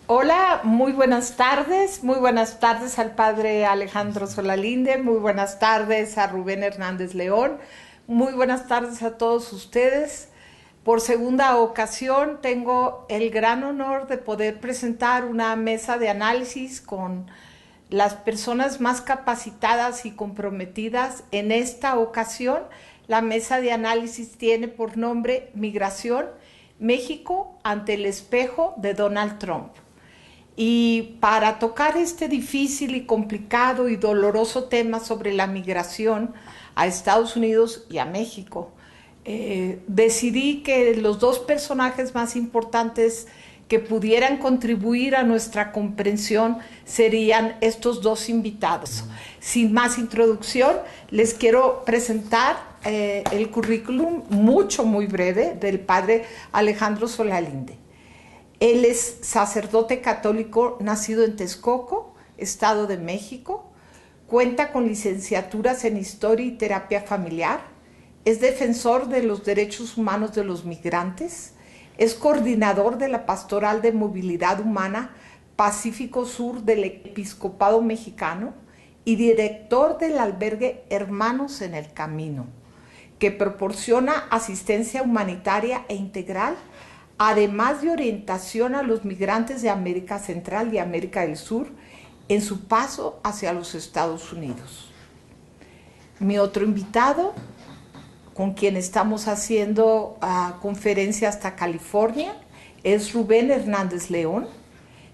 Hola, muy buenas tardes al padre Alejandro Solalinde, muy buenas tardes a Rubén Hernández León, muy buenas tardes a todos ustedes. Por segunda ocasión tengo el gran honor de poder presentar una mesa de análisis con las personas más capacitadas y comprometidas. En esta ocasión, la mesa de análisis tiene por nombre Migración, México ante el espejo de Donald Trump. Y para tocar este difícil y complicado y doloroso tema sobre la migración a Estados Unidos y a México, decidí que los dos personajes más importantes que pudieran contribuir a nuestra comprensión serían estos dos invitados. Sin más introducción, les quiero presentar el currículum muy breve del padre Alejandro Solalinde. Él es sacerdote católico nacido en Texcoco, Estado de México. Cuenta con licenciaturas en Historia y Terapia Familiar. Es defensor de los derechos humanos de los migrantes. Es coordinador de la Pastoral de Movilidad Humana Pacífico Sur del Episcopado Mexicano y director del albergue Hermanos en el Camino, que proporciona asistencia humanitaria e integral, además de orientación a los migrantes de América Central y América del Sur en su paso hacia los Estados Unidos. Mi otro invitado, con quien estamos haciendo conferencia hasta California, es Rubén Hernández León,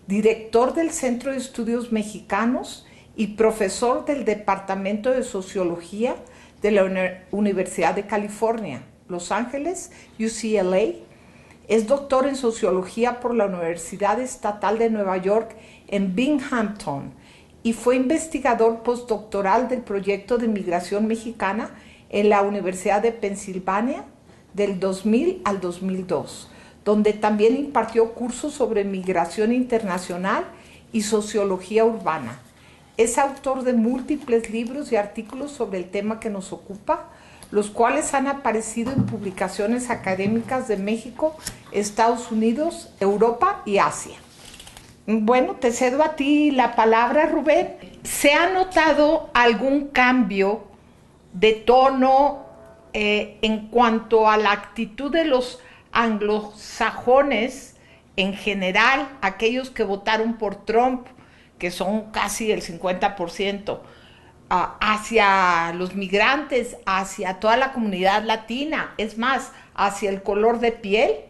director del Centro de Estudios Mexicanos y profesor del Departamento de Sociología de la Universidad de California, Los Ángeles, UCLA. Es doctor en Sociología por la Universidad Estatal de Nueva York en Binghamton y fue investigador postdoctoral del proyecto de migración mexicana en la Universidad de Pensilvania del 2000 al 2002, donde también impartió cursos sobre migración internacional y sociología urbana. Es autor de múltiples libros y artículos sobre el tema que nos ocupa, los cuales han aparecido en publicaciones académicas de México, Estados Unidos, Europa y Asia. Bueno, te cedo a ti la palabra, Rubén. ¿Se ha notado algún cambio de tono en cuanto a la actitud de los anglosajones en general, aquellos que votaron por Trump, que son casi el 50%, hacia los migrantes, hacia toda la comunidad latina, es más, hacia el color de piel?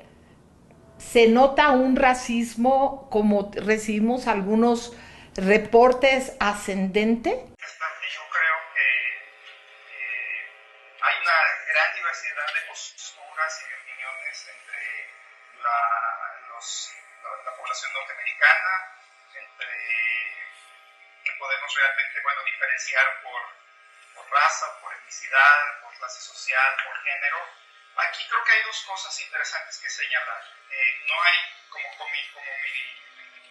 Se nota un racismo, como recibimos algunos reportes, ascendente. Yo creo que hay una gran diversidad de posturas y de opiniones entre la población norteamericana, entre que podemos realmente diferenciar por raza, por etnicidad, por clase social, por género. Aquí creo que hay dos cosas interesantes que señalar. No hay, como mi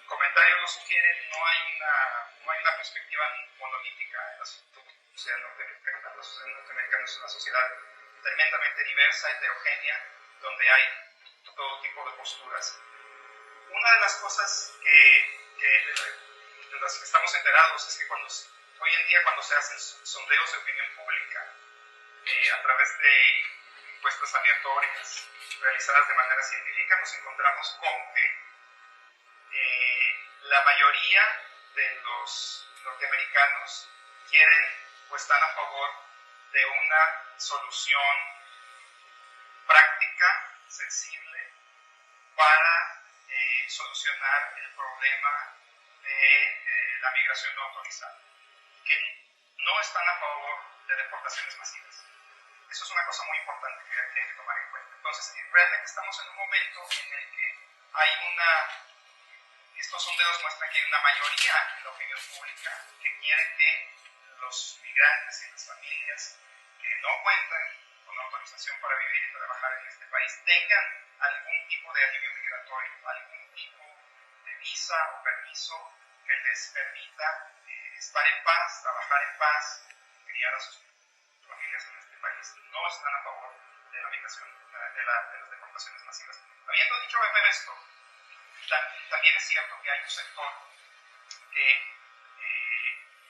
comentario lo sugiere, no hay una perspectiva monolítica en la sociedad norteamericana. La sociedad norteamericana es una sociedad tremendamente diversa, heterogénea, donde hay todo tipo de posturas. Una de las cosas de las que estamos enterados es que hoy en día cuando se hacen sondeos de opinión pública a través de encuestas aleatorias realizadas de manera científica, nos encontramos con que la mayoría de los norteamericanos quieren o están a favor de una solución práctica, sensible, para solucionar el problema de la migración no autorizada, que no están a favor de deportaciones masivas. Eso es una cosa muy importante que hay que tomar en cuenta. Entonces, realmente estamos en un momento en el que estos sondeos muestran que hay una mayoría en la opinión pública que quiere que los migrantes y las familias que no cuentan con autorización para vivir y trabajar en este país tengan algún tipo de alivio migratorio, algún tipo de visa o permiso que les permita estar en paz, trabajar en paz, criar a sus familias en este país. No están a favor de la migración, de las deportaciones masivas. Habiendo dicho esto, También es cierto que hay un sector que,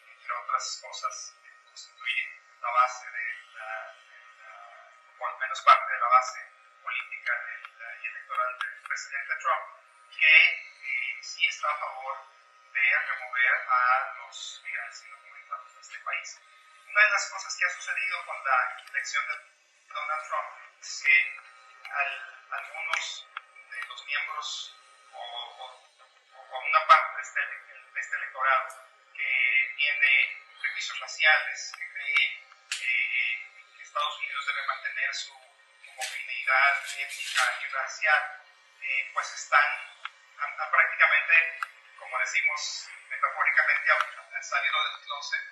entre otras cosas, constituye la base o al menos parte de la base política y electoral del presidente Trump, que sí está a favor de remover a los migrantes indocumentados de este país. Una de las cosas que ha sucedido con la elección de Donald Trump es que algunos de los miembros o una parte de este electorado que tiene prejuicios raciales, que cree que Estados Unidos debe mantener su homogeneidad étnica y racial, pues han prácticamente, como decimos metafóricamente, han salido del closet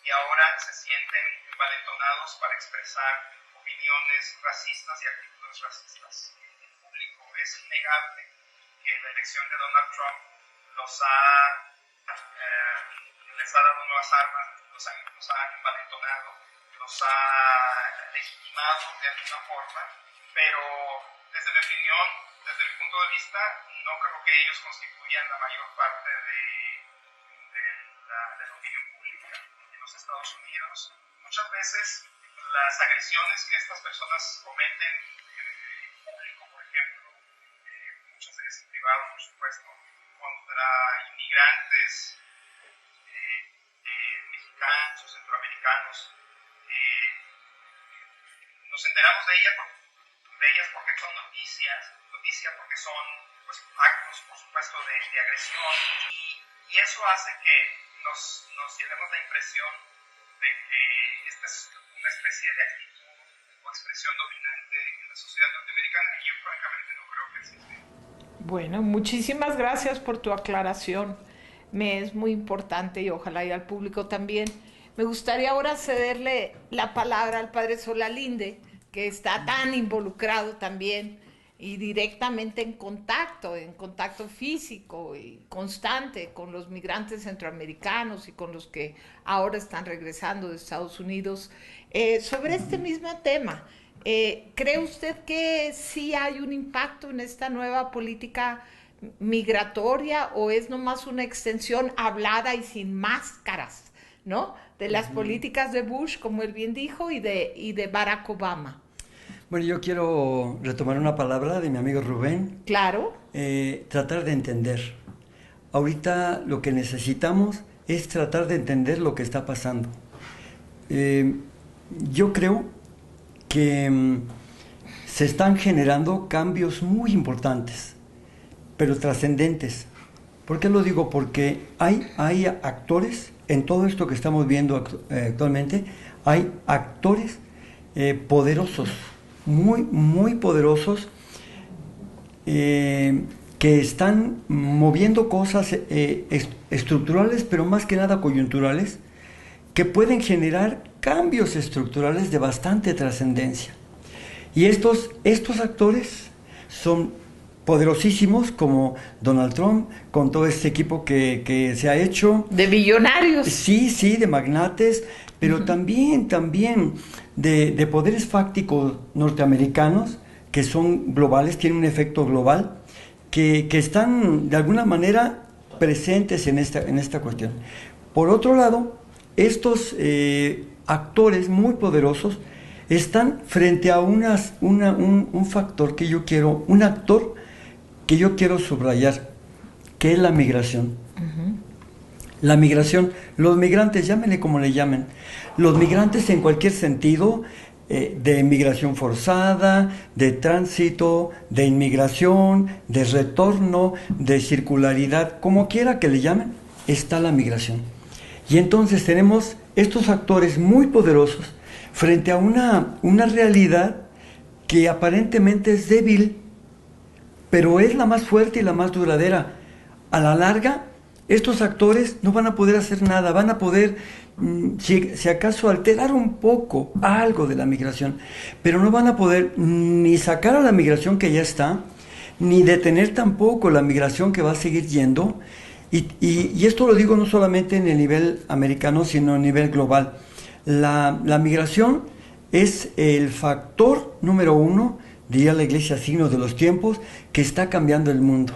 y ahora se sienten envalentonados para expresar opiniones racistas y actitudes racistas en público. Es innegable que la elección de Donald Trump les ha dado nuevas armas, los ha envalentonado, los ha legitimado de alguna forma, pero desde mi opinión, desde mi punto de vista, no creo que ellos constituyan la mayor parte de la opinión pública en los Estados Unidos. Muchas veces las agresiones que estas personas cometen en público, por ejemplo, muchas veces en privado, por supuesto, contra inmigrantes mexicanos o centroamericanos, nos enteramos de ellas porque son noticia porque son pues, actos, por supuesto, de agresión, y eso hace que nos llevemos la impresión de que esta es una especie de actitud o expresión dominante en la sociedad norteamericana, y yo francamente no creo que exista. Bueno, muchísimas gracias por tu aclaración. Me es muy importante y ojalá y al público también. Me gustaría ahora cederle la palabra al padre Solalinde, que está tan involucrado también y directamente en contacto físico y constante con los migrantes centroamericanos y con los que ahora están regresando de Estados Unidos, sobre este mismo tema. ¿Cree usted que sí hay un impacto en esta nueva política migratoria o es nomás una extensión hablada y sin máscaras, ¿no?, de las políticas de Bush, como él bien dijo, y de Barack Obama? Bueno, yo quiero retomar una palabra de mi amigo Rubén. Claro. Tratar de entender. Ahorita lo que necesitamos es tratar de entender lo que está pasando. Yo creo que se están generando cambios muy importantes, pero trascendentes. ¿Por qué lo digo? Porque hay actores, en todo esto que estamos viendo actualmente, hay actores poderosos, muy, muy poderosos, que están moviendo cosas estructurales, pero más que nada coyunturales, que pueden generar cambios estructurales de bastante trascendencia. Y estos actores son poderosísimos, como Donald Trump, con todo este equipo que se ha hecho. De billonarios. Sí, de magnates, pero también de poderes fácticos norteamericanos, que son globales, tienen un efecto global, que están de alguna manera presentes en esta cuestión. Por otro lado, estos actores muy poderosos están frente a un factor que yo quiero, un actor que yo quiero subrayar, que es la migración. La migración, los migrantes, llámenle como le llamen, los migrantes en cualquier sentido, de migración forzada, de tránsito, de inmigración, de retorno, de circularidad, como quiera que le llamen, está la migración. Y entonces tenemos estos actores muy poderosos frente a una realidad que aparentemente es débil, pero es la más fuerte y la más duradera. A la larga, estos actores no van a poder hacer nada, van a poder, si acaso, alterar un poco algo de la migración, pero no van a poder ni sacar a la migración que ya está, ni detener tampoco la migración que va a seguir yendo. Y esto lo digo no solamente en el nivel americano, sino a nivel global. La migración es el factor número uno, diría la Iglesia, signo de los tiempos, que está cambiando el mundo.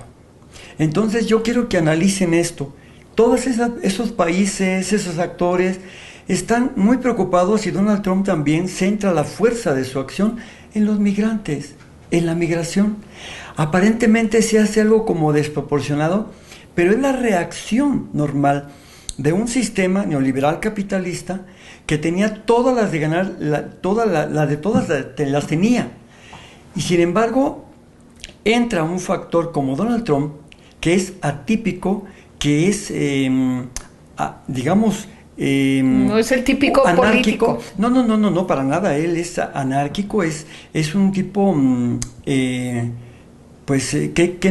Entonces yo quiero que analicen esto. Todos esos países, esos actores, están muy preocupados y Donald Trump también centra la fuerza de su acción en los migrantes, en la migración. Aparentemente se hace algo como desproporcionado, pero es la reacción normal de un sistema neoliberal capitalista que tenía todas las de ganar, las tenía. Y sin embargo, entra un factor como Donald Trump, que es atípico, que es, digamos, no es el típico anárquico. político. No, para nada. Él es anárquico, es un tipo, que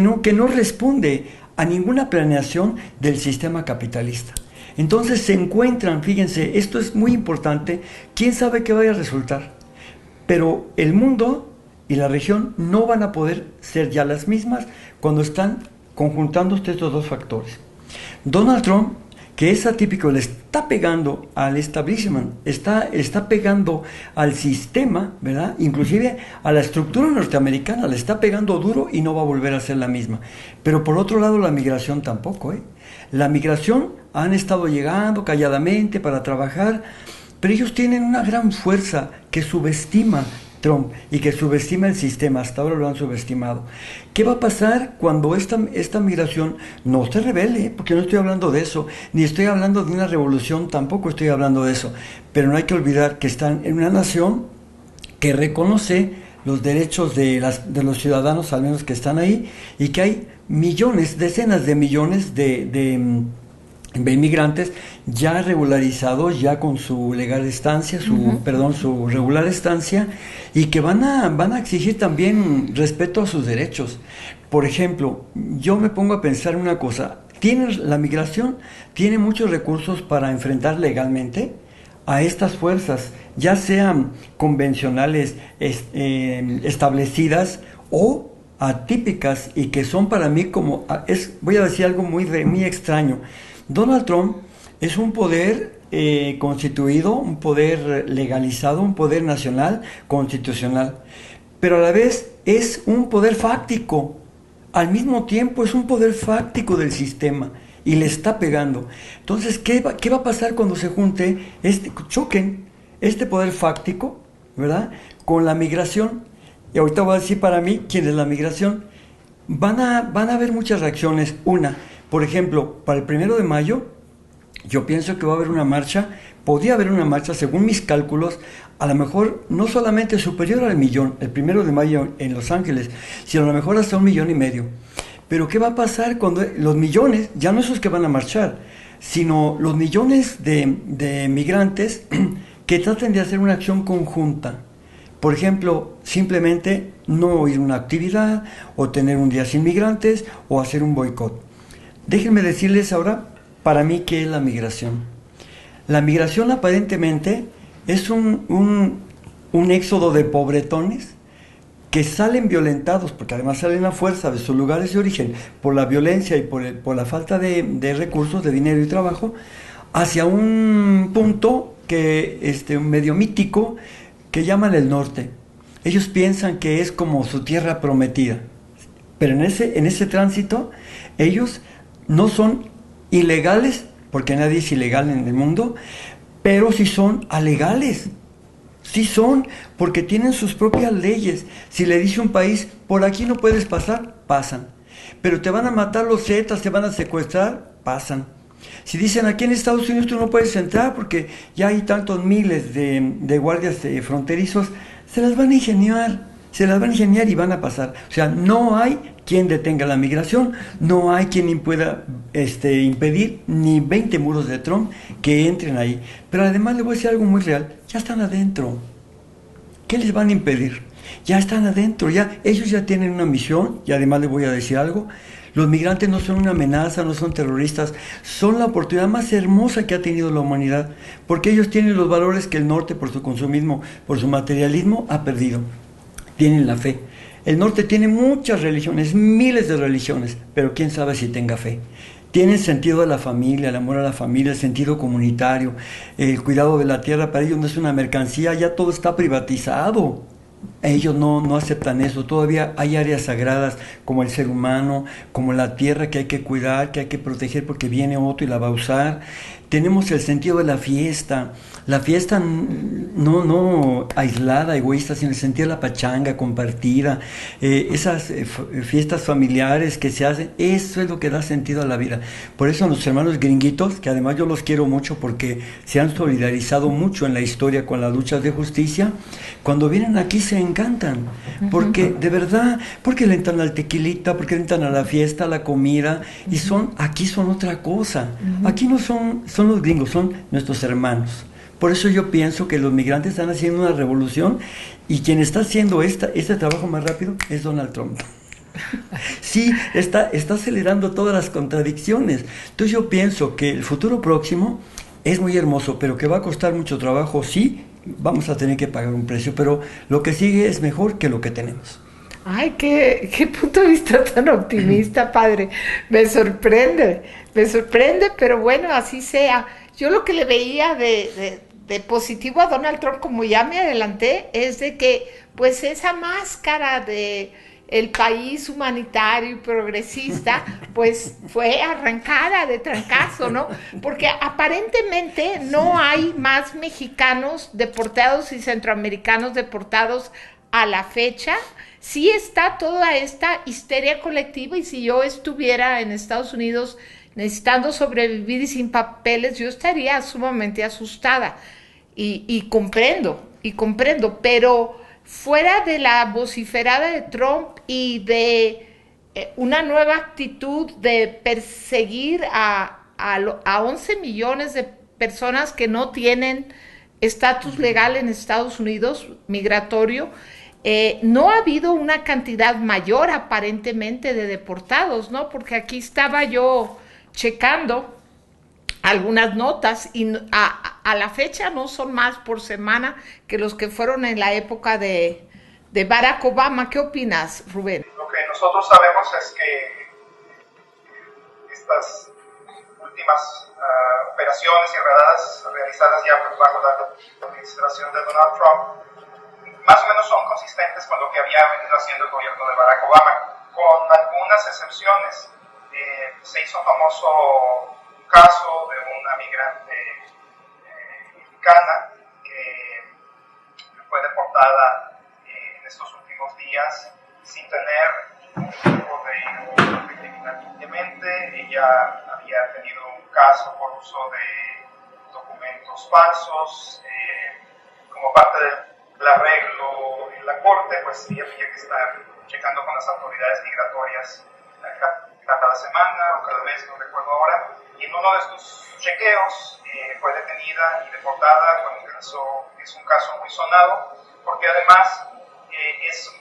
no responde a ninguna planeación del sistema capitalista. Entonces se encuentran, fíjense, esto es muy importante, quién sabe qué vaya a resultar, pero el mundo y la región no van a poder ser ya las mismas cuando están conjuntando estos dos factores. Donald Trump, que es atípico, le está pegando al establishment, está pegando al sistema, ¿verdad? Inclusive a la estructura norteamericana, le está pegando duro y no va a volver a ser la misma. Pero por otro lado, la migración tampoco, ¿eh? La migración han estado llegando calladamente para trabajar, pero ellos tienen una gran fuerza que subestima Trump y que subestima el sistema. Hasta ahora lo han subestimado. ¿Qué va a pasar cuando esta migración no se revele? Porque no estoy hablando de eso, ni estoy hablando de una revolución, tampoco estoy hablando de eso. Pero no hay que olvidar que están en una nación que reconoce los derechos de los ciudadanos, al menos que están ahí, y que hay millones, decenas de millones de inmigrantes ya regularizados, ya con su legal estancia, su regular estancia, y que van a exigir también respeto a sus derechos. Por ejemplo, yo me pongo a pensar una cosa, la migración tiene muchos recursos para enfrentar legalmente a estas fuerzas, ya sean convencionales, establecidas o atípicas, y que son para mí voy a decir algo muy extraño. Donald Trump es un poder constituido, un poder legalizado, un poder nacional, constitucional, pero a la vez es un poder fáctico, al mismo tiempo es un poder fáctico del sistema y le está pegando. Entonces, ¿qué va a pasar cuando se junte, choquen este poder fáctico, ¿verdad?, con la migración? Y ahorita voy a decir para mí quién es la migración. Van a haber muchas reacciones. Por ejemplo, para el 1 de mayo, yo pienso que va a haber una marcha, podría haber una marcha, según mis cálculos, a lo mejor no solamente superior al 1,000,000, el 1 de mayo en Los Ángeles, sino a lo mejor hasta 1,5 millones. Pero ¿qué va a pasar cuando los millones, ya no esos que van a marchar, sino los millones de migrantes que traten de hacer una acción conjunta? Por ejemplo, simplemente no ir a una actividad, o tener un día sin migrantes, o hacer un boicot. Déjenme decirles ahora, para mí, ¿qué es la migración? La migración aparentemente es un éxodo de pobretones que salen violentados, porque además salen a fuerza de sus lugares de origen, por la violencia y por la falta de recursos, de dinero y trabajo, hacia un punto medio mítico, que llaman el norte. Ellos piensan que es como su tierra prometida, pero en ese tránsito ellos no son ilegales, porque nadie es ilegal en el mundo, pero sí son alegales. Sí son, porque tienen sus propias leyes. Si le dice un país, por aquí no puedes pasar, pasan. Pero te van a matar los zetas, te van a secuestrar, pasan. Si dicen, aquí en Estados Unidos tú no puedes entrar porque ya hay tantos miles de guardias fronterizos, se las van a ingeniar y van a pasar. O sea, no hay quien detenga la migración, no hay quien pueda impedir ni 20 muros de Trump que entren ahí. Pero además le voy a decir algo muy real, ya están adentro. ¿Qué les van a impedir? Ya están adentro, ellos ya tienen una misión, y además les voy a decir algo. Los migrantes no son una amenaza, no son terroristas, son la oportunidad más hermosa que ha tenido la humanidad, porque ellos tienen los valores que el norte, por su consumismo, por su materialismo, ha perdido. Tienen la fe. El norte tiene muchas religiones, miles de religiones, pero quién sabe si tenga fe. Tienen sentido de la familia, el amor a la familia, el sentido comunitario, el cuidado de la tierra. Para ellos no es una mercancía, ya todo está privatizado. ellos no aceptan eso. Todavía hay áreas sagradas como el ser humano, como la tierra que hay que cuidar, que hay que proteger porque viene otro y la va a usar. Tenemos el sentido de la fiesta no aislada, egoísta, sino el sentido de la pachanga compartida, esas fiestas familiares que se hacen, eso es lo que da sentido a la vida. Por eso nuestros hermanos gringuitos, que además yo los quiero mucho porque se han solidarizado mucho en la historia con las luchas de justicia, cuando vienen aquí se encantan, porque de verdad, porque le entran al tequilita, porque le entran a la fiesta, a la comida, y aquí son otra cosa. Aquí no son los gringos, son nuestros hermanos. Por eso yo pienso que los migrantes están haciendo una revolución y quien está haciendo este trabajo más rápido es Donald Trump. Sí, está acelerando todas las contradicciones. Entonces yo pienso que el futuro próximo es muy hermoso, pero que va a costar mucho trabajo, sí, vamos a tener que pagar un precio, pero lo que sigue es mejor que lo que tenemos. Ay, qué punto de vista tan optimista, padre. Me sorprende, pero bueno, así sea. Yo lo que le veía de positivo a Donald Trump, como ya me adelanté, es de que pues esa máscara de el país humanitario y progresista, pues fue arrancada de trancazo, ¿no? Porque aparentemente no hay más mexicanos deportados y centroamericanos deportados a la fecha. Sí está toda esta histeria colectiva y si yo estuviera en Estados Unidos necesitando sobrevivir y sin papeles, yo estaría sumamente asustada y comprendo, pero fuera de la vociferada de Trump y de una nueva actitud de perseguir a 11 millones de personas que no tienen estatus legal en Estados Unidos, migratorio, no ha habido una cantidad mayor aparentemente de deportados, ¿no? Porque aquí estaba yo checando algunas notas y a la fecha no son más por semana que los que fueron en la época de Barack Obama. ¿Qué opinas, Rubén? Lo que nosotros sabemos es que estas últimas operaciones y redadas realizadas ya bajo la administración de Donald Trump más o menos son consistentes con lo que había venido haciendo el gobierno de Barack Obama, con algunas excepciones. Se hizo famoso un caso de una migrante mexicana que fue deportada en estos últimos días sin tener ningún tipo de criminal íntimamente. Ella había tenido un caso por uso de documentos falsos, como parte del arreglo en la corte, pues ella tenía que estar checando con las autoridades migratorias cada semana o cada mes, no recuerdo ahora, y en uno de estos chequeos fue detenida y deportada. Es un caso muy sonado, porque además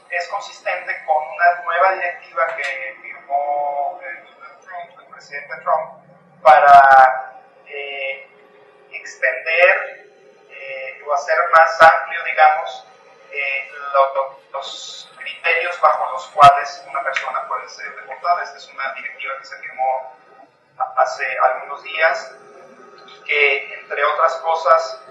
es consistente con una nueva directiva que firmó el presidente Trump para extender o hacer más amplio, digamos, los criterios bajo los cuales una persona puede ser deportada. Esta es una directiva que se firmó hace algunos días y que, entre otras cosas,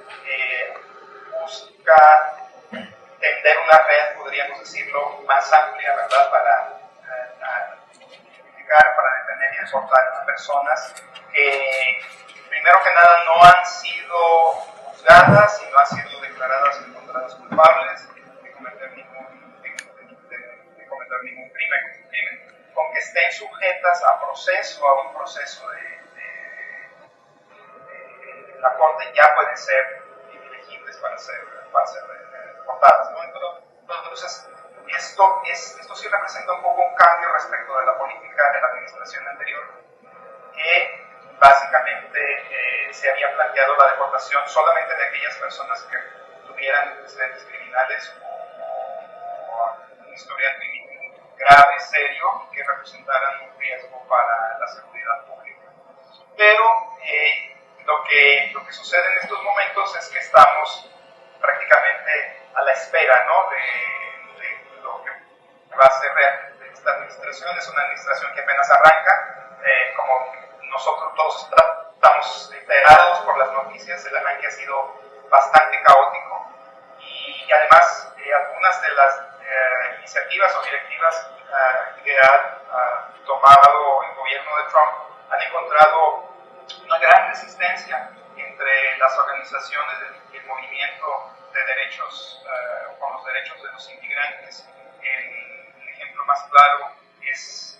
busca tender una red, podríamos decirlo, más amplia, ¿verdad?, para identificar, para detener y deportar a personas que, primero que nada, no han sido juzgadas y no han sido declaradas y encontradas culpables de cometer ningún crimen, con que estén sujetas a un proceso de la corte, ya pueden ser elegibles para ser deportadas, ¿no? Entonces, esto sí representa un poco un cambio respecto de la política de la administración anterior, que básicamente se había planteado la deportación solamente de aquellas personas que tuvieran antecedentes criminales o un historial grave, serio, que representaran un riesgo para la seguridad pública. Pero lo que sucede en estos momentos es que estamos prácticamente a la espera, ¿no?, de lo que va a ser realmente esta administración. Es una administración que apenas arranca. Como nosotros todos estamos enterados por las noticias, el arranque ha sido bastante caótico y además algunas algunas de las iniciativas o directivas que ha tomado el gobierno de Trump han encontrado una gran resistencia entre las organizaciones del movimiento de derechos, con los derechos de los inmigrantes. El ejemplo más claro es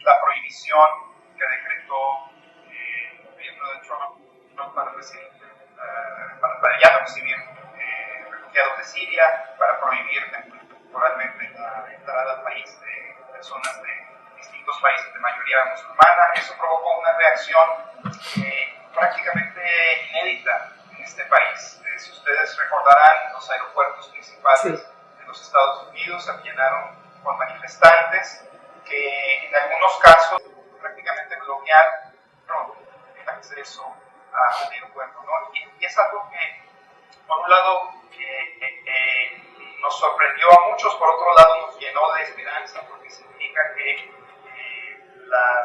la prohibición que decretó el gobierno de Trump para ya no recibir refugiados de Siria, para prohibir temporalmente la entrada al país de personas de distintos países de mayoría musulmana. Eso provocó una reacción prácticamente inédita en este país. Si ustedes recordarán, los aeropuertos principales de los Estados Unidos se llenaron con manifestantes que en algunos casos prácticamente bloquearon el acceso al aeropuerto, ¿no? Y es algo que, por un lado, nos sorprendió a muchos, por otro lado nos llenó de esperanza, porque significa que la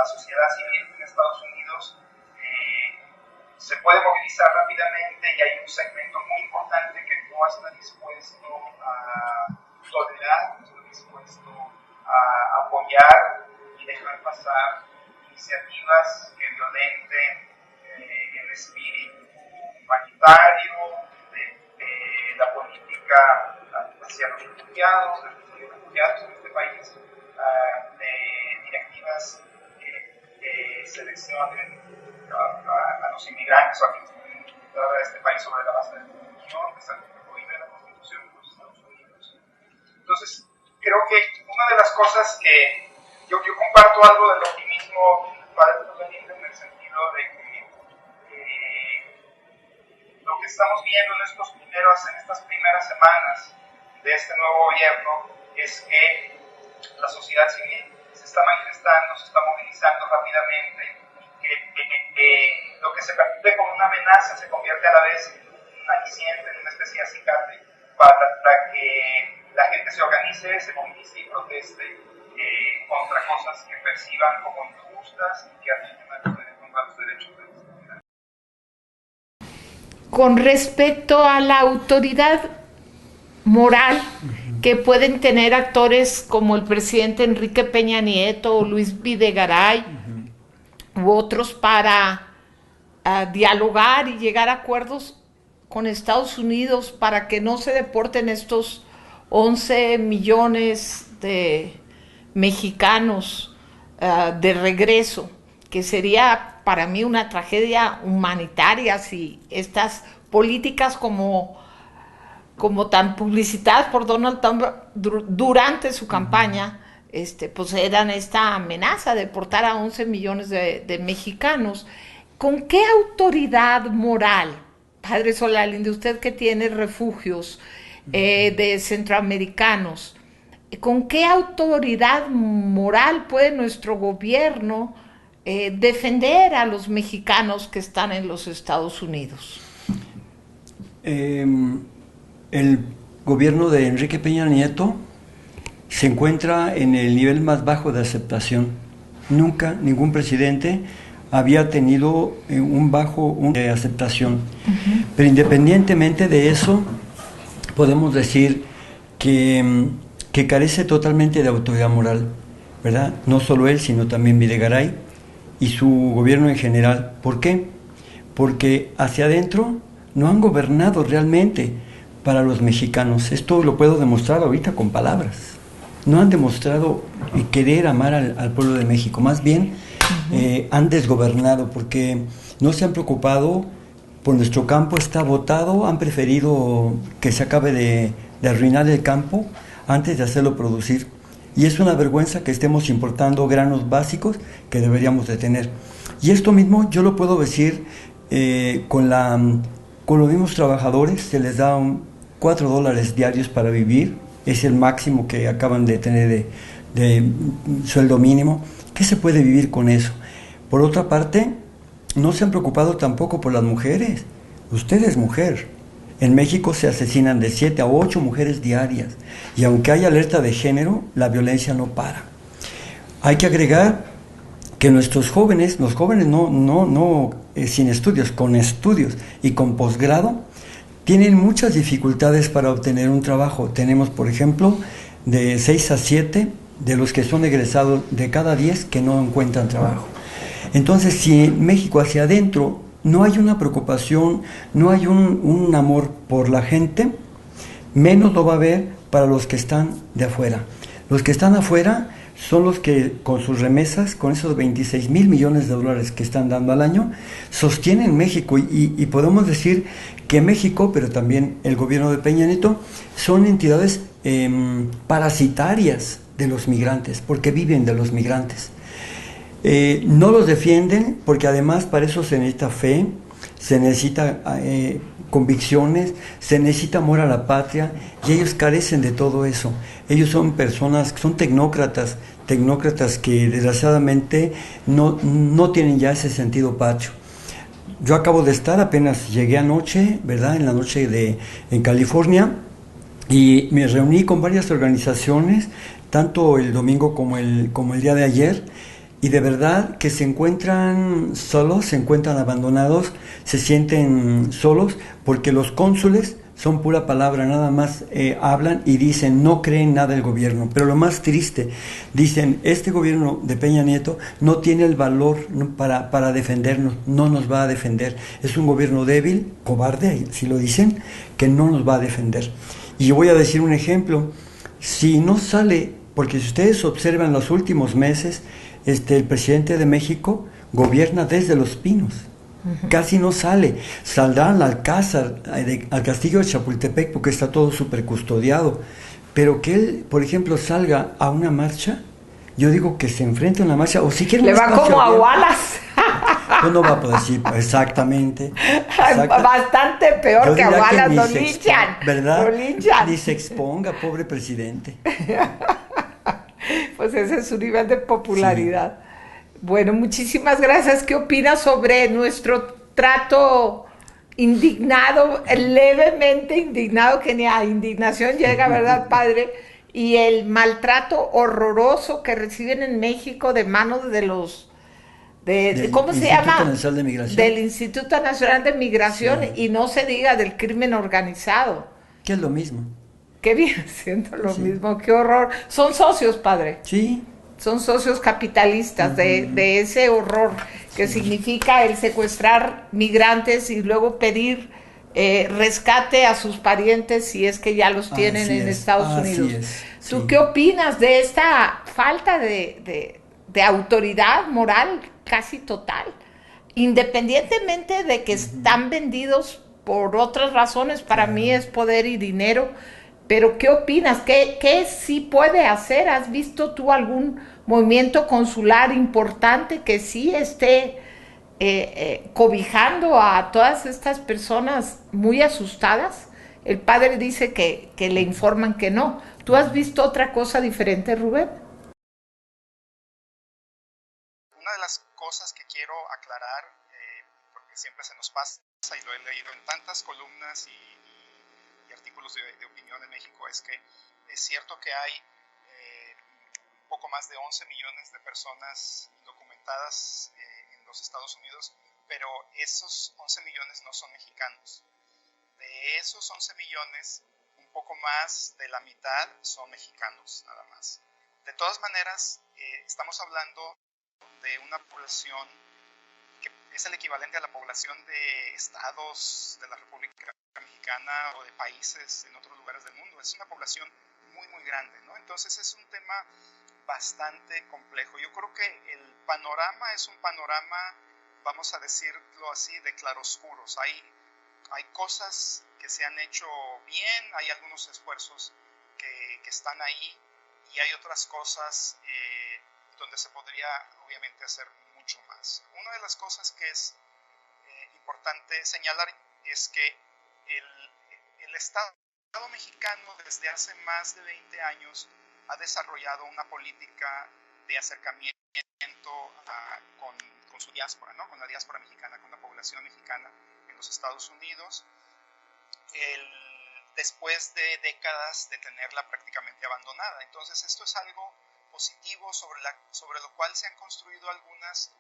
sociedad civil en Estados Unidos se puede movilizar rápidamente, y hay un segmento muy importante que no está dispuesto a tolerar, no está dispuesto a apoyar y dejar pasar iniciativas que violenten el espíritu humanitario de la política hacia los refugiados, en este país, de directivas que seleccionen a los inmigrantes o a quienes pueden entrar a este país sobre la base de la religión, que es algo que prohíbe la Constitución de los Estados Unidos. Entonces, creo que una de las cosas que yo comparto algo del optimismo para el planeta, en el sentido de que lo que estamos viendo en estas primeras semanas de este nuevo gobierno es que la sociedad civil se está manifestando, se está movilizando rápidamente, que lo que se percibe como una amenaza se convierte a la vez en un aliciente, en una especie de acicate para que la gente se organice, se movilice y proteste contra cosas que perciban como injustas y que atenten contra los derechos de los inmigrantes. Con respecto a la autoridad moral que pueden tener actores como el presidente Enrique Peña Nieto o Luis Videgaray u otros para dialogar y llegar a acuerdos con Estados Unidos para que no se deporten estos 11 millones de mexicanos de regreso, que sería para mí una tragedia humanitaria si estas políticas como tan publicitadas por Donald Trump durante su campaña, pues eran esta amenaza de deportar a 11 millones de mexicanos. ¿Con qué autoridad moral, padre Solalinde, usted que tiene refugios de centroamericanos, con qué autoridad moral puede nuestro gobierno defender a los mexicanos que están en los Estados Unidos? El gobierno de Enrique Peña Nieto se encuentra en el nivel más bajo de aceptación. Nunca ningún presidente había tenido un bajo de aceptación. Pero independientemente de eso, podemos decir que carece totalmente de autoridad moral, ¿verdad? No solo él, sino también Videgaray y su gobierno en general. ¿Por qué? Porque hacia adentro no han gobernado realmente para los mexicanos. Esto lo puedo demostrar ahorita con palabras. No han demostrado querer amar al pueblo de México. Más bien han desgobernado, porque no se han preocupado por nuestro campo. Está botado. Han preferido que se acabe de arruinar el campo antes de hacerlo producir. Y es una vergüenza que estemos importando granos básicos que deberíamos de tener. Y esto mismo yo lo puedo decir con los mismos trabajadores. Se les da $4 diarios para vivir. Es el máximo que acaban de tener de sueldo mínimo. ¿Qué se puede vivir con eso? Por otra parte, no se han preocupado tampoco por las mujeres. Usted es mujer. En México se asesinan de 7 a 8 mujeres diarias. Y aunque hay alerta de género, la violencia no para. Hay que agregar que los jóvenes no sin estudios, con estudios y con posgrado, tienen muchas dificultades para obtener un trabajo. Tenemos, por ejemplo, de 6 a 7 de los que son egresados de cada 10 que no encuentran trabajo. Entonces, si en México hacia adentro no hay una preocupación, no hay un amor por la gente, menos lo va a haber para los que están de afuera. Los que están afuera son los que con sus remesas, con esos 26,000 millones de dólares que están dando al año, sostienen México y podemos decir que México, pero también el gobierno de Peña Nieto, son entidades parasitarias de los migrantes, porque viven de los migrantes. No los defienden porque además para eso se necesita fe, se necesita convicciones, se necesita amor a la patria y ellos carecen de todo eso. Ellos son personas, son tecnócratas que desgraciadamente no tienen ya ese sentido patrio. Yo acabo de estar, apenas llegué anoche, ¿verdad? En la noche en California, y me reuní con varias organizaciones, tanto el domingo como el día de ayer, y de verdad que se encuentran solos, se encuentran abandonados, se sienten solos, porque los cónsules son pura palabra, nada más hablan y dicen, no creen nada del gobierno. Pero lo más triste, dicen, este gobierno de Peña Nieto no tiene el valor para defendernos, no nos va a defender. Es un gobierno débil, cobarde, si lo dicen, que no nos va a defender. Y yo voy a decir un ejemplo, si no sale, porque si ustedes observan los últimos meses, el presidente de México gobierna desde Los Pinos. Casi no sale. Saldrá al Alcázar, al castillo de Chapultepec, porque está todo súper custodiado. Pero que él, por ejemplo, salga a una marcha, yo digo que se enfrente a una marcha, o si quiere le va como a Wallace. Pues no va a poder decir, exactamente. Bastante peor que a Wallace, lo linchan. ¿Verdad? Lo linchan. Ni se exponga, pobre presidente. Pues ese es su nivel de popularidad. Sí. Bueno, muchísimas gracias. ¿Qué opinas sobre nuestro trato indignado, levemente indignado, que ni a indignación llega, ¿verdad, padre? Y el maltrato horroroso que reciben en México de manos de los... ¿cómo se llama? Nacional de Migración. Del Instituto Nacional de Migración, sí. Y no se diga del crimen organizado. Que es lo mismo. Que viene siendo lo mismo, qué horror. Son socios, padre. Sí. Son socios capitalistas de ese horror que significa el secuestrar migrantes y luego pedir rescate a sus parientes si es que ya los tienen en Estados Unidos. ¿Tú qué opinas de esta falta de autoridad moral casi total? Independientemente de que están vendidos por otras razones, para mí es poder y dinero. Pero, ¿qué opinas? ¿Qué sí puede hacer? ¿Has visto tú algún movimiento consular importante que sí esté cobijando a todas estas personas muy asustadas? El padre dice que le informan que no. ¿Tú has visto otra cosa diferente, Rubén? Una de las cosas que quiero aclarar, porque siempre se nos pasa y lo he leído en tantas columnas y artículos de opinión en México, es que es cierto que hay un poco más de 11 millones de personas indocumentadas en los Estados Unidos, pero esos 11 millones no son mexicanos. De esos 11 millones, un poco más de la mitad son mexicanos, nada más. De todas maneras, estamos hablando de una población que es el equivalente a la población de estados de la República Mexicana o de países en otros lugares del mundo. Es una población muy, muy grande, ¿no? Entonces es un tema bastante complejo. Yo creo que el panorama es un panorama, vamos a decirlo así, de claroscuros. Hay cosas que se han hecho bien, hay algunos esfuerzos que están ahí, y hay otras cosas donde se podría obviamente hacer mucho más. Una de las cosas que es importante señalar es que el Estado mexicano desde hace más de 20 años ha desarrollado una política de acercamiento con su diáspora, ¿no? Con la diáspora mexicana, con la población mexicana en los Estados Unidos, después de décadas de tenerla prácticamente abandonada. Entonces esto es algo positivo sobre lo cual se han construido algunas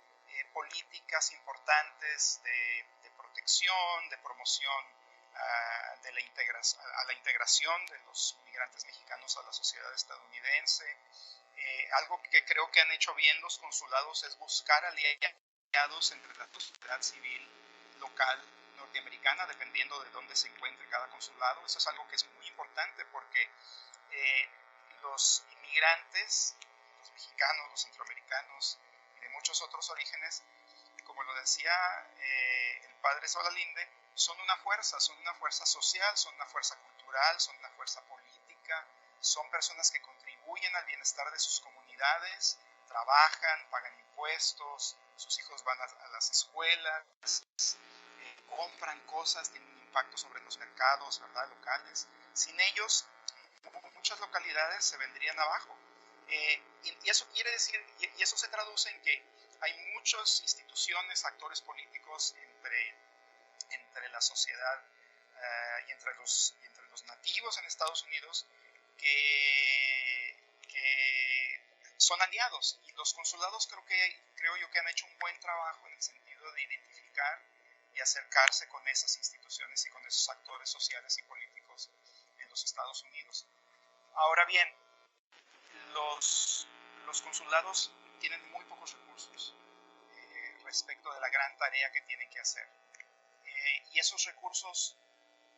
políticas importantes de protección, de promoción a la integración de los migrantes mexicanos a la sociedad estadounidense. Algo que creo que han hecho bien los consulados es buscar aliados entre la sociedad civil local norteamericana, dependiendo de dónde se encuentre cada consulado. Eso es algo que es muy importante porque los inmigrantes, los mexicanos, los centroamericanos y de muchos otros orígenes, como lo decía el padre Solalinde, son una fuerza social, son una fuerza cultural, son una fuerza política, son personas que contribuyen al bienestar de sus comunidades, trabajan, pagan impuestos, sus hijos van a las escuelas, compran cosas, tienen un impacto sobre los mercados, ¿verdad?, locales. Sin ellos, muchas localidades se vendrían abajo. Y eso quiere decir, y eso se traduce en que hay muchas instituciones, actores políticos entre la sociedad y entre los nativos en Estados Unidos que son aliados, y los consulados creo yo que han hecho un buen trabajo en el sentido de identificar y acercarse con esas instituciones y con esos actores sociales y políticos en los Estados Unidos. Ahora bien, los consulados tienen muy pocos recursos respecto de la gran tarea que tienen que hacer. Y esos recursos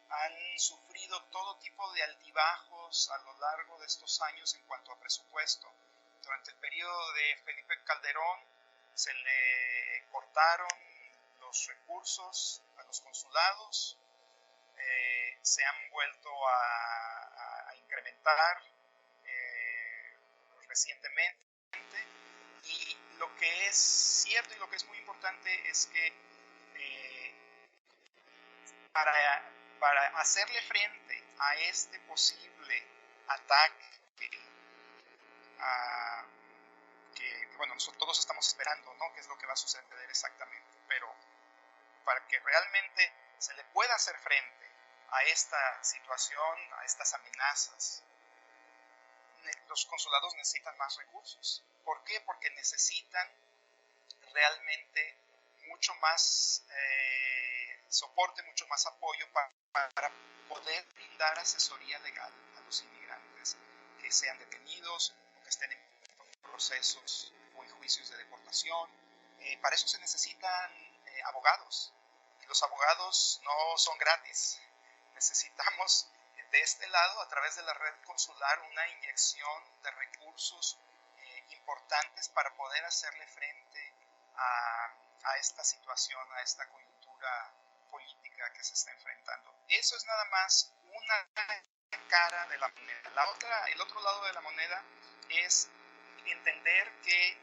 han sufrido todo tipo de altibajos a lo largo de estos años en cuanto a presupuesto. Durante el periodo de Felipe Calderón se le cortaron los recursos a los consulados, se han vuelto a incrementar recientemente, y lo que es cierto y lo que es muy importante es que para hacerle frente a este posible ataque que bueno, nosotros todos estamos esperando, ¿no?, qué es lo que va a suceder exactamente, pero para que realmente se le pueda hacer frente a esta situación, a estas amenazas, los consulados necesitan más recursos. ¿Por qué? Porque necesitan realmente mucho más soporte, mucho más apoyo para poder brindar asesoría legal a los inmigrantes que sean detenidos o que estén en procesos o en juicios de deportación. Para eso se necesitan abogados, y los abogados no son gratis. Necesitamos de este lado, a través de la red consular, una inyección de recursos importantes para poder hacerle frente a esta situación, a esta coyuntura política que se está enfrentando. Eso es nada más una cara de la moneda. El otro lado de la moneda es entender que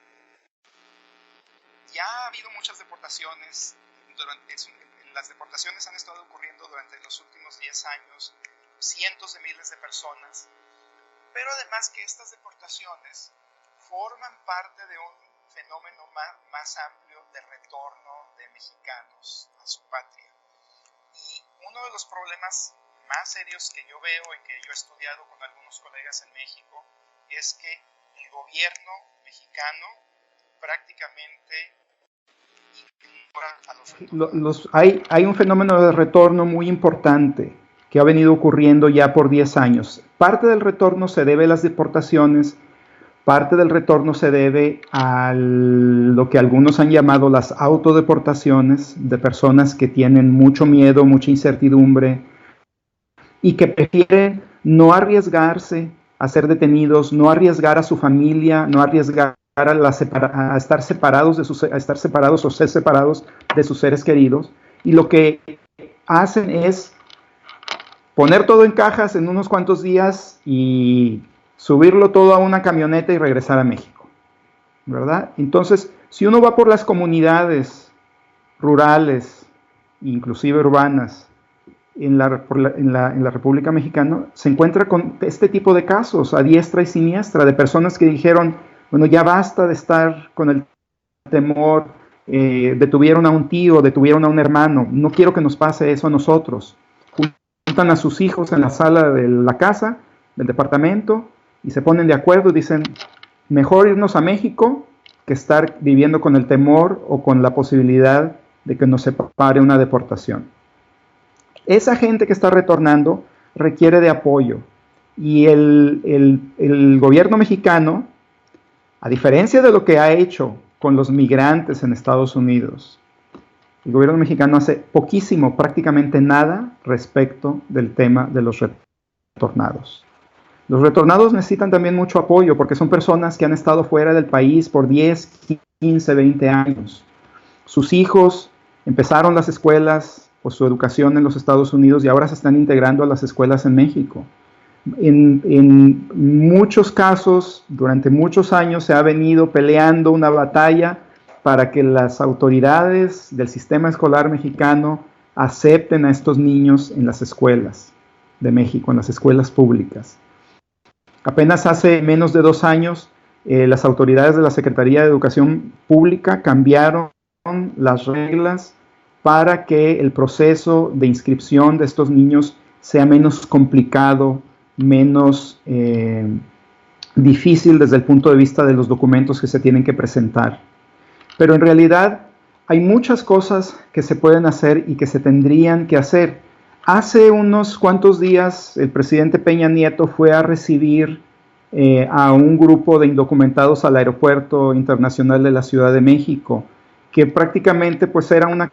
ya ha habido muchas deportaciones. Las deportaciones han estado ocurriendo durante los últimos 10 años, cientos de miles de personas, pero además que estas deportaciones forman parte de un fenómeno más amplio de retorno de mexicanos a su patria. Y uno de los problemas más serios que yo veo y que yo he estudiado con algunos colegas en México es que el gobierno mexicano prácticamente ignora a los hay un fenómeno de retorno muy importante que ha venido ocurriendo ya por 10 años. Parte del retorno se debe a las deportaciones, parte del retorno se debe a lo que algunos han llamado las autodeportaciones, de personas que tienen mucho miedo, mucha incertidumbre y que prefieren no arriesgarse a ser detenidos, no arriesgar a su familia, no arriesgar a estar separados o ser separados de sus seres queridos, y lo que hacen es poner todo en cajas en unos cuantos días y subirlo todo a una camioneta y regresar a México, ¿verdad? Entonces, si uno va por las comunidades rurales, inclusive urbanas, en la República Mexicana, se encuentra con este tipo de casos a diestra y siniestra, de personas que dijeron, bueno, ya basta de estar con el temor, detuvieron a un tío, detuvieron a un hermano, no quiero que nos pase eso a nosotros. Juntan a sus hijos en la sala de la casa, del departamento, y se ponen de acuerdo y dicen, mejor irnos a México que estar viviendo con el temor o con la posibilidad de que nos separe una deportación. Esa gente que está retornando requiere de apoyo. Y el gobierno mexicano, a diferencia de lo que ha hecho con los migrantes en Estados Unidos, el gobierno mexicano hace poquísimo, prácticamente nada respecto del tema de los retornados. Los retornados necesitan también mucho apoyo porque son personas que han estado fuera del país por 10, 15, 20 años. Sus hijos empezaron las escuelas o su educación en los Estados Unidos y ahora se están integrando a las escuelas en México. En muchos casos, durante muchos años se ha venido peleando una batalla para que las autoridades del sistema escolar mexicano acepten a estos niños en las escuelas de México, en las escuelas públicas. Apenas hace menos de 2 años, las autoridades de la Secretaría de Educación Pública cambiaron las reglas para que el proceso de inscripción de estos niños sea menos complicado, menos difícil desde el punto de vista de los documentos que se tienen que presentar. Pero en realidad hay muchas cosas que se pueden hacer y que se tendrían que hacer. Hace unos cuantos días el presidente Peña Nieto fue a recibir a un grupo de indocumentados al Aeropuerto Internacional de la Ciudad de México, que prácticamente pues era una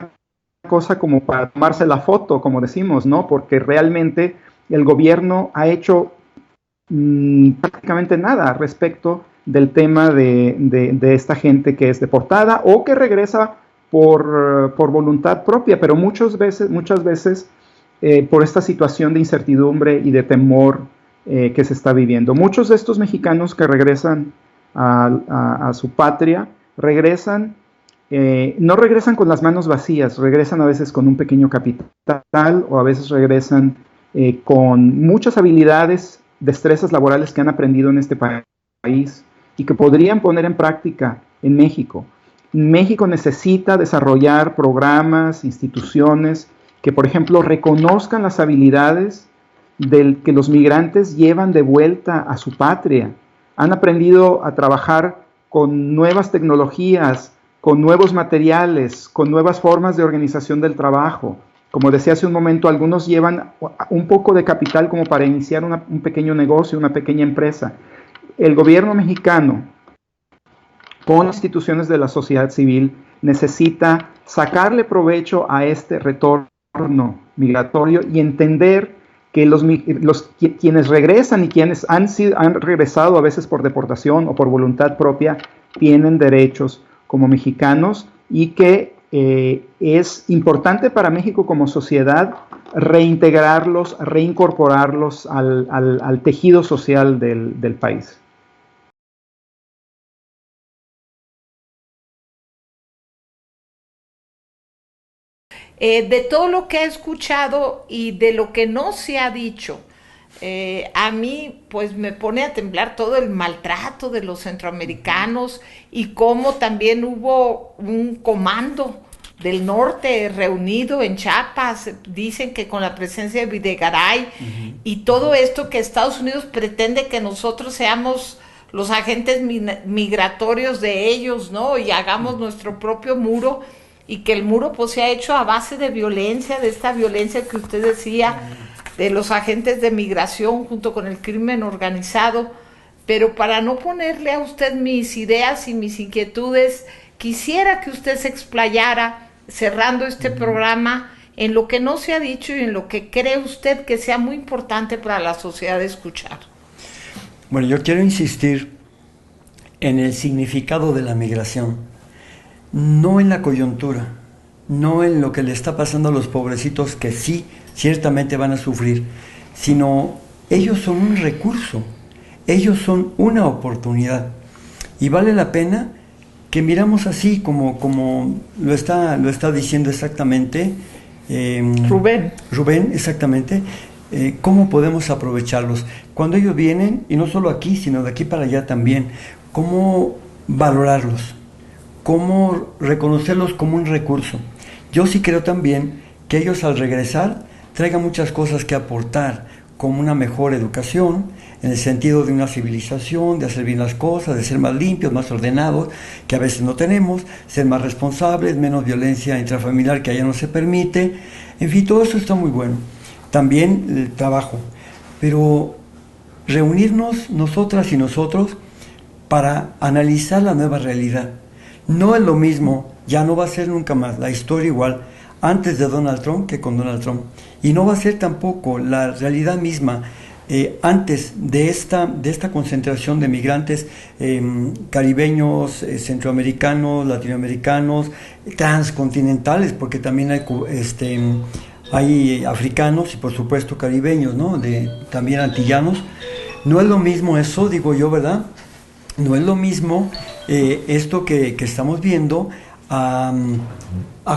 cosa como para tomarse la foto, como decimos, ¿no? Porque realmente el gobierno ha hecho prácticamente nada respecto del tema de esta gente que es deportada o que regresa por voluntad propia, pero muchas veces por esta situación de incertidumbre y de temor que se está viviendo. Muchos de estos mexicanos que regresan a su patria, no regresan con las manos vacías, regresan a veces con un pequeño capital o a veces regresan con muchas habilidades, destrezas laborales que han aprendido en este país y que podrían poner en práctica en México. México necesita desarrollar programas, instituciones que, por ejemplo, reconozcan las habilidades que los migrantes llevan de vuelta a su patria. Han aprendido a trabajar con nuevas tecnologías, con nuevos materiales, con nuevas formas de organización del trabajo. Como decía hace un momento, algunos llevan un poco de capital como para iniciar un pequeño negocio, una pequeña empresa. El gobierno mexicano, con instituciones de la sociedad civil, necesita sacarle provecho a este retorno migratorio y entender que quienes regresan y quienes han regresado a veces por deportación o por voluntad propia tienen derechos como mexicanos y que es importante para México como sociedad reintegrarlos, reincorporarlos al tejido social del país. De todo lo que he escuchado y de lo que no se ha dicho, a mí pues me pone a temblar todo el maltrato de los centroamericanos y cómo también hubo un comando del norte reunido en Chiapas, dicen que con la presencia de Videgaray, y todo esto que Estados Unidos pretende que nosotros seamos los agentes migratorios de ellos, ¿no? Y hagamos nuestro propio muro, y que el muro pues se ha hecho a base de violencia, de esta violencia que usted decía, de los agentes de migración junto con el crimen organizado. Pero para no ponerle a usted mis ideas y mis inquietudes, quisiera que usted se explayara, cerrando este programa, en lo que no se ha dicho y en lo que cree usted que sea muy importante para la sociedad de escuchar. Bueno, yo quiero insistir en el significado de la migración. No en la coyuntura, no en lo que le está pasando a los pobrecitos que sí, ciertamente van a sufrir, sino ellos son un recurso, ellos son una oportunidad. Y vale la pena que miramos así como lo está diciendo exactamente Rubén, exactamente, cómo podemos aprovecharlos. Cuando ellos vienen, y no solo aquí, sino de aquí para allá también, cómo valorarlos, cómo reconocerlos como un recurso. Yo sí creo también que ellos al regresar traigan muchas cosas que aportar, como una mejor educación, en el sentido de una civilización, de hacer bien las cosas, de ser más limpios, más ordenados, que a veces no tenemos, ser más responsables, menos violencia intrafamiliar que allá no se permite, En fin, todo eso está muy bueno. También el trabajo. Pero reunirnos nosotras y nosotros para analizar la nueva realidad. No es lo mismo, ya no va a ser nunca más la historia igual antes de Donald Trump que con Donald Trump. Y no va a ser tampoco la realidad misma antes de esta concentración de migrantes caribeños, centroamericanos, latinoamericanos, transcontinentales, porque también hay africanos y por supuesto caribeños, ¿no? También antillanos. No es lo mismo eso, digo yo, ¿verdad? No es lo mismo esto que estamos viendo a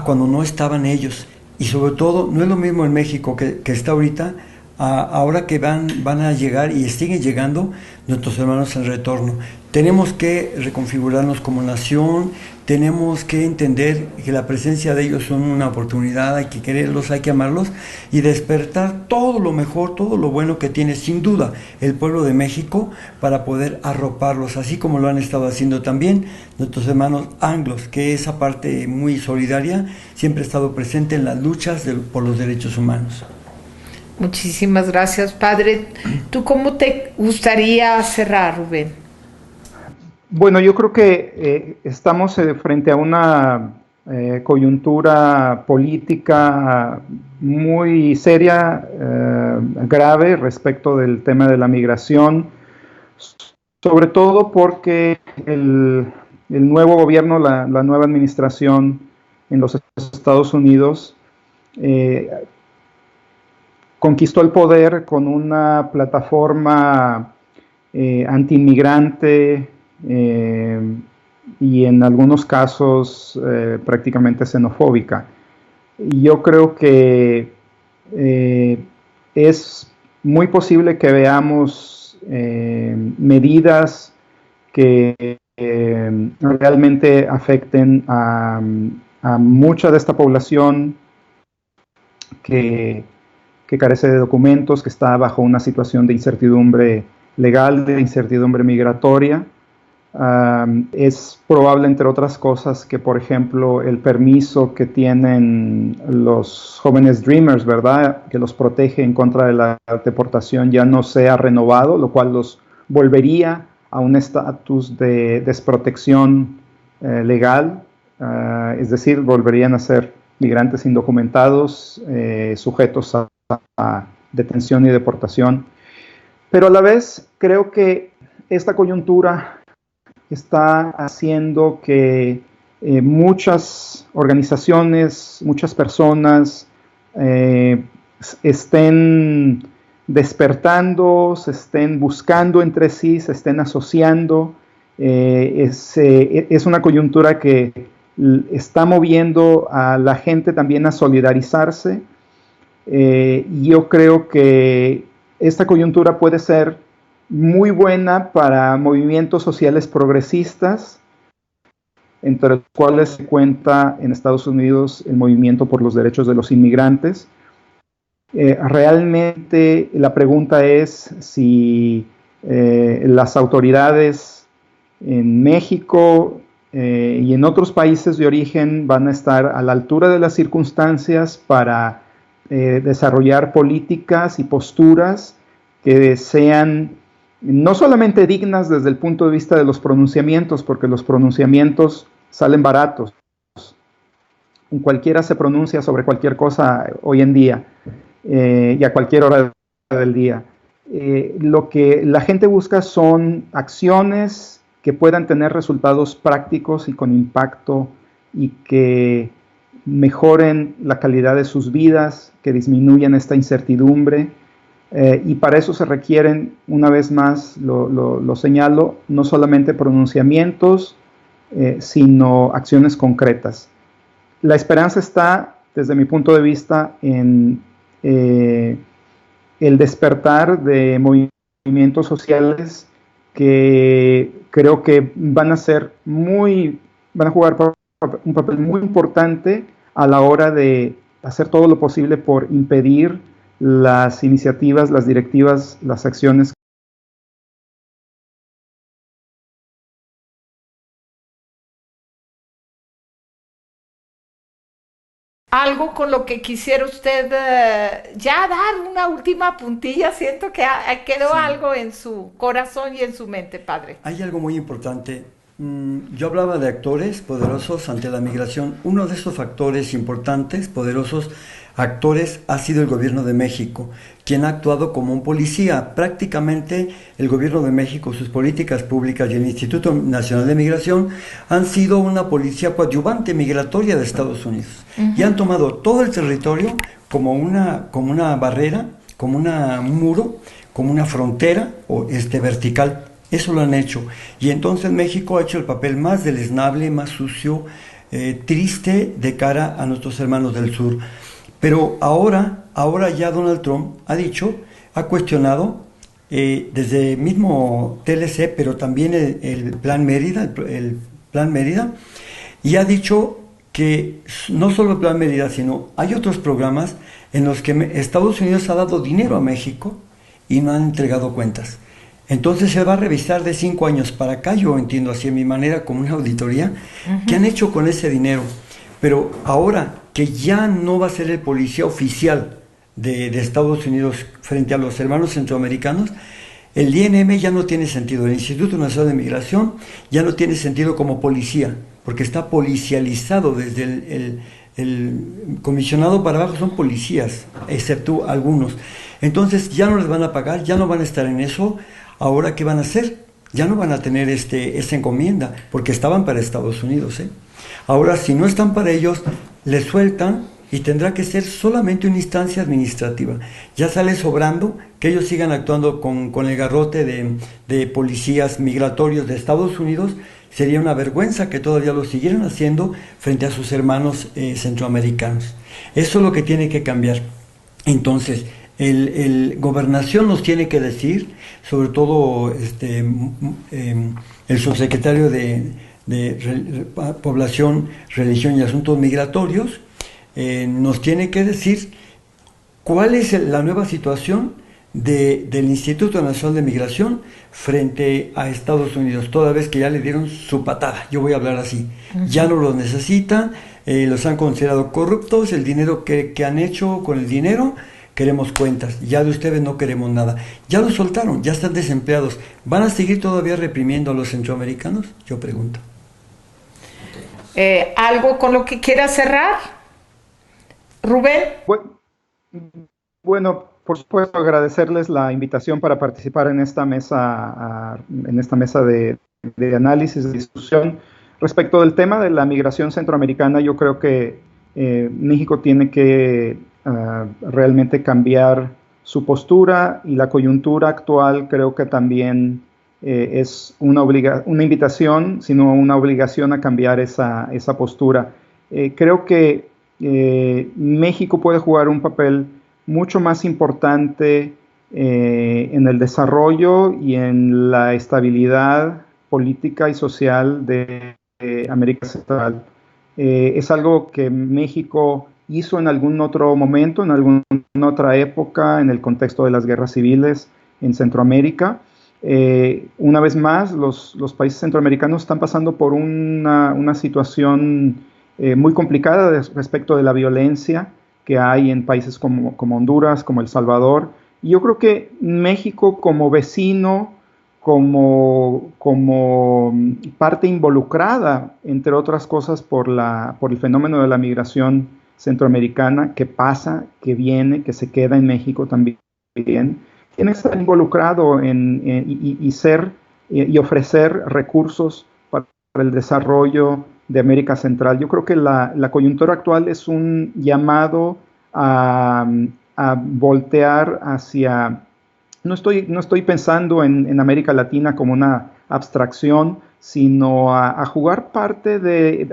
cuando no estaban ellos. Y sobre todo, no es lo mismo en México que está ahorita, ahora que van a llegar y siguen llegando nuestros hermanos en retorno. Tenemos que reconfigurarnos como nación, tenemos que entender que la presencia de ellos son una oportunidad, hay que quererlos, hay que amarlos y despertar todo lo mejor, todo lo bueno que tiene sin duda el pueblo de México para poder arroparlos, así como lo han estado haciendo también nuestros hermanos anglos, que esa parte muy solidaria siempre ha estado presente en las luchas por los derechos humanos. Muchísimas gracias, padre. ¿Tú cómo te gustaría cerrar, Rubén? Bueno, yo creo que estamos frente a una coyuntura política muy seria, grave respecto del tema de la migración, sobre todo porque el nuevo gobierno, la nueva administración en los Estados Unidos, eh, conquistó el poder con una plataforma anti-inmigrante y en algunos casos prácticamente xenofóbica. Y yo creo que es muy posible que veamos medidas que realmente afecten a mucha de esta población que, que carece de documentos, que está bajo una situación de incertidumbre legal, de incertidumbre migratoria. Es probable, entre otras cosas, que, por ejemplo, el permiso que tienen los jóvenes Dreamers, ¿verdad?, que los protege en contra de la deportación, ya no sea renovado, lo cual los volvería a un estatus de desprotección legal, es decir, volverían a ser migrantes indocumentados, sujetos a detención y deportación. Pero a la vez creo que esta coyuntura está haciendo que muchas organizaciones, muchas personas estén despertando, se estén buscando entre sí, se estén asociando. Es una coyuntura que está moviendo a la gente también a solidarizarse. Yo creo que esta coyuntura puede ser muy buena para movimientos sociales progresistas, entre los cuales se cuenta en Estados Unidos el movimiento por los derechos de los inmigrantes. Realmente la pregunta es si las autoridades en México y en otros países de origen van a estar a la altura de las circunstancias para desarrollar políticas y posturas que sean no solamente dignas desde el punto de vista de los pronunciamientos, porque los pronunciamientos salen baratos. Cualquiera se pronuncia sobre cualquier cosa hoy en día y a cualquier hora del día. Lo que la gente busca son acciones que puedan tener resultados prácticos y con impacto y que mejoren la calidad de sus vidas, que disminuyan esta incertidumbre. Y para eso se requieren, una vez más, lo señalo, no solamente pronunciamientos, sino acciones concretas. La esperanza está, desde mi punto de vista, en el despertar de movimientos sociales que creo que van a jugar un papel muy importante a la hora de hacer todo lo posible por impedir las iniciativas, las directivas, las acciones Algo con lo que quisiera usted ya dar una última puntilla. Siento que quedó Sí. algo en su corazón y en su mente, padre. Hay algo muy importante. Yo hablaba de actores poderosos ante la migración. Uno de esos factores importantes, poderosos actores, ha sido el gobierno de México, quien ha actuado como un policía. Prácticamente el gobierno de México, sus políticas públicas y el Instituto Nacional de Migración han sido una policía coadyuvante migratoria de Estados Unidos. Y han tomado todo el territorio como una barrera, como un muro, como una frontera vertical. Eso lo han hecho. Y entonces México ha hecho el papel más deleznable, más sucio, triste de cara a nuestros hermanos del sur. Pero ahora ya Donald Trump ha dicho, ha cuestionado desde el mismo TLC, pero también el Plan Mérida, el Plan Mérida, y ha dicho que no solo el Plan Mérida, sino hay otros programas en los que Estados Unidos ha dado dinero a México y no han entregado cuentas. Entonces se va a revisar de 5 años para acá, yo entiendo así en mi manera, como una auditoría, qué han hecho con ese dinero. Pero ahora que ya no va a ser el policía oficial de Estados Unidos frente a los hermanos centroamericanos, el INM ya no tiene sentido, el Instituto Nacional de Migración ya no tiene sentido como policía, porque está policializado desde el comisionado para abajo, son policías, excepto algunos. Entonces ya no les van a pagar, ya no van a estar en eso. Ahora, ¿qué van a hacer? Ya no van a tener esa encomienda, porque estaban para Estados Unidos, ¿eh? Ahora, si no están para ellos, les sueltan y tendrá que ser solamente una instancia administrativa. Ya sale sobrando que ellos sigan actuando con el garrote de policías migratorios de Estados Unidos. Sería una vergüenza que todavía lo siguieran haciendo frente a sus hermanos centroamericanos. Eso es lo que tiene que cambiar. Entonces, el Gobernación nos tiene que decir, sobre todo el subsecretario de Población, Religión y Asuntos Migratorios, nos tiene que decir cuál es la nueva situación del Instituto Nacional de Migración frente a Estados Unidos, toda vez que ya le dieron su patada, yo voy a hablar así, ya no los necesitan, los han considerado corruptos, el dinero que han hecho con el dinero, queremos cuentas, ya de ustedes no queremos nada. Ya los soltaron, ya están desempleados. ¿Van a seguir todavía reprimiendo a los centroamericanos? Yo pregunto. ¿Algo con lo que quiera cerrar? Rubén. Bueno, por supuesto, agradecerles la invitación para participar en esta mesa, de análisis, de discusión. Respecto del tema de la migración centroamericana, yo creo que México tiene que realmente cambiar su postura, y la coyuntura actual creo que también es una invitación, sino una obligación a cambiar esa postura. Creo que México puede jugar un papel mucho más importante en el desarrollo y en la estabilidad política y social de América Central. Es algo que México hizo en algún otro momento, en alguna otra época, en el contexto de las guerras civiles en Centroamérica. Una vez más, los países centroamericanos están pasando por una situación muy complicada respecto de la violencia que hay en países como Honduras, como El Salvador. Y yo creo que México, como vecino, como parte involucrada, entre otras cosas, por el fenómeno de la migración centroamericana, que pasa, que viene, que se queda en México también, tiene que estar involucrado y ofrecer recursos para el desarrollo de América Central. Yo creo que la coyuntura actual es un llamado a voltear hacia... No estoy pensando en América Latina como una abstracción, sino a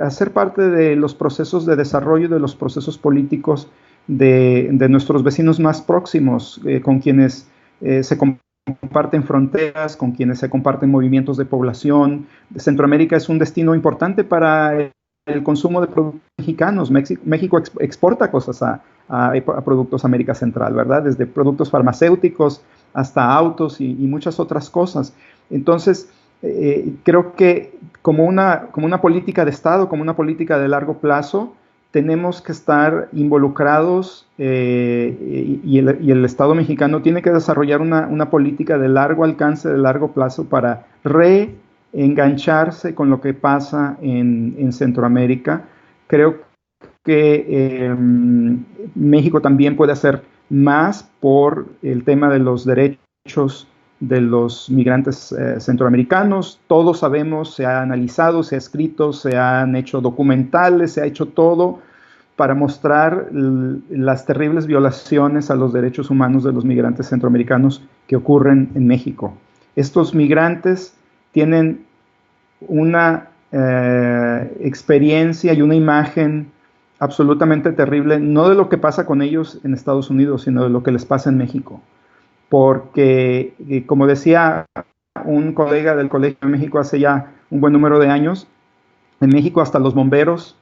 ser parte de los procesos de desarrollo, de los procesos políticos de nuestros vecinos más próximos, con quienes se comparten fronteras, con quienes se comparten movimientos de población. Centroamérica es un destino importante para el consumo de productos mexicanos. México exporta cosas a productos América Central, ¿verdad? Desde productos farmacéuticos hasta autos y muchas otras cosas. Entonces, creo que como una política de Estado, como una política de largo plazo, tenemos que estar involucrados y el Estado mexicano tiene que desarrollar una política de largo alcance, de largo plazo para reengancharse con lo que pasa en Centroamérica. Creo que México también puede hacer más por el tema de los derechos de los migrantes centroamericanos. Todos sabemos, se ha analizado, se ha escrito, se han hecho documentales, se ha hecho todo para mostrar las terribles violaciones a los derechos humanos de los migrantes centroamericanos que ocurren en México. Estos migrantes tienen una experiencia y una imagen absolutamente terrible, no de lo que pasa con ellos en Estados Unidos, sino de lo que les pasa en México. Porque, como decía un colega del Colegio de México hace ya un buen número de años, en México hasta los bomberos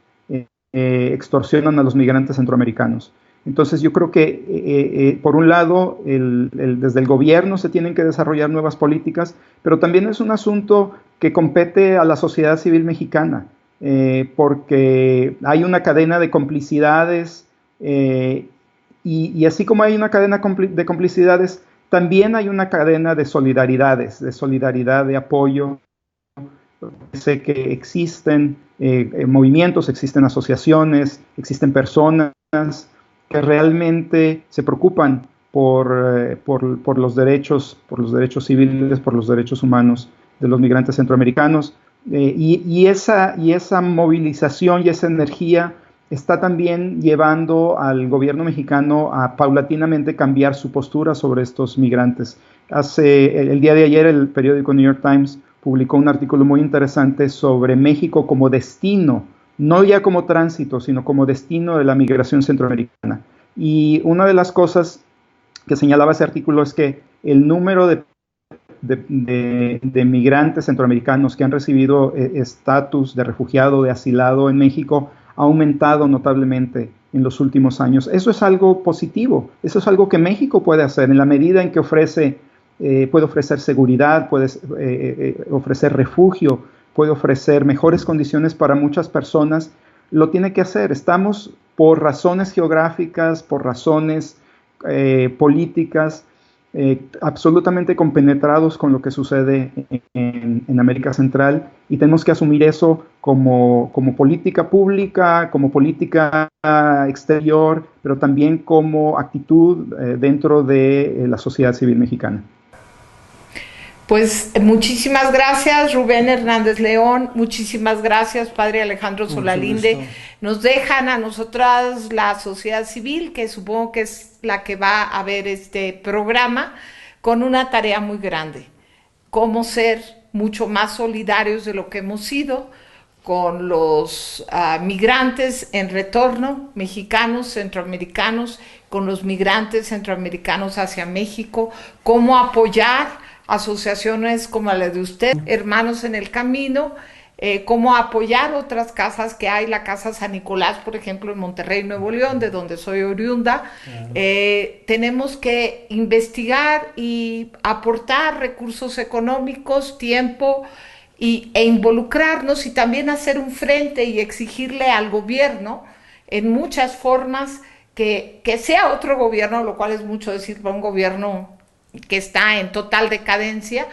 extorsionan a los migrantes centroamericanos. Entonces yo creo que, por un lado, desde el gobierno se tienen que desarrollar nuevas políticas, pero también es un asunto que compete a la sociedad civil mexicana, porque hay una cadena de complicidades, y así como hay una cadena de complicidades, también hay una cadena de solidaridades, de apoyo. Sé que existen movimientos, existen asociaciones, existen personas que realmente se preocupan por los derechos civiles, por los derechos humanos de los migrantes centroamericanos, y esa movilización y esa energía está también llevando al gobierno mexicano a paulatinamente cambiar su postura sobre estos migrantes. El día de ayer el periódico New York Times publicó un artículo muy interesante sobre México como destino, no ya como tránsito, sino como destino de la migración centroamericana. Y una de las cosas que señalaba ese artículo es que el número de migrantes centroamericanos que han recibido estatus de refugiado, de asilado en México, ha aumentado notablemente en los últimos años. Eso es algo positivo, eso es algo que México puede hacer en la medida en que puede ofrecer seguridad, puede ofrecer refugio, puede ofrecer mejores condiciones para muchas personas. Lo tiene que hacer. Estamos, por razones geográficas, por razones políticas, absolutamente compenetrados con lo que sucede en América Central, y tenemos que asumir eso como política pública, como política exterior, pero también como actitud dentro de la sociedad civil mexicana. Pues muchísimas gracias, Rubén Hernández León, muchísimas gracias, padre Alejandro Solalinde. Nos dejan a nosotras la sociedad civil, que supongo que es la que va a ver este programa, con una tarea muy grande: cómo ser mucho más solidarios de lo que hemos sido con los migrantes en retorno, mexicanos, centroamericanos, con los migrantes centroamericanos hacia México, cómo apoyar asociaciones como la de usted, Hermanos en el Camino, cómo apoyar otras casas que hay, la Casa San Nicolás, por ejemplo, en Monterrey, Nuevo León, de donde soy oriunda. Tenemos que investigar y aportar recursos económicos, tiempo, e involucrarnos, y también hacer un frente y exigirle al gobierno en muchas formas que sea otro gobierno, lo cual es mucho decir para un gobierno que está en total decadencia,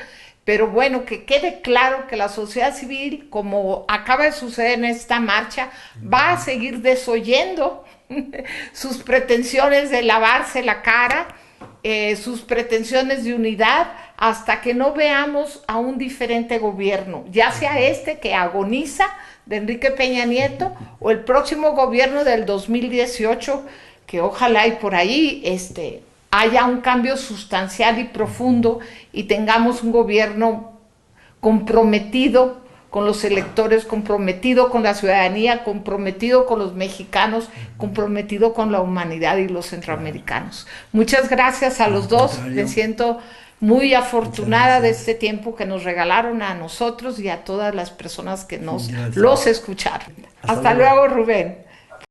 pero bueno, que quede claro que la sociedad civil, como acaba de suceder en esta marcha, va a seguir desoyendo sus pretensiones de lavarse la cara, sus pretensiones de unidad, hasta que no veamos a un diferente gobierno, ya sea este que agoniza de Enrique Peña Nieto, o el próximo gobierno del 2018, que ojalá y por ahí haya un cambio sustancial y profundo, y tengamos un gobierno comprometido con los electores, comprometido con la ciudadanía, comprometido con los mexicanos, comprometido con la humanidad y los centroamericanos. Muchas gracias a los dos. Me siento muy afortunada de este tiempo que nos regalaron a nosotros y a todas las personas que los escucharon. Hasta luego, Rubén.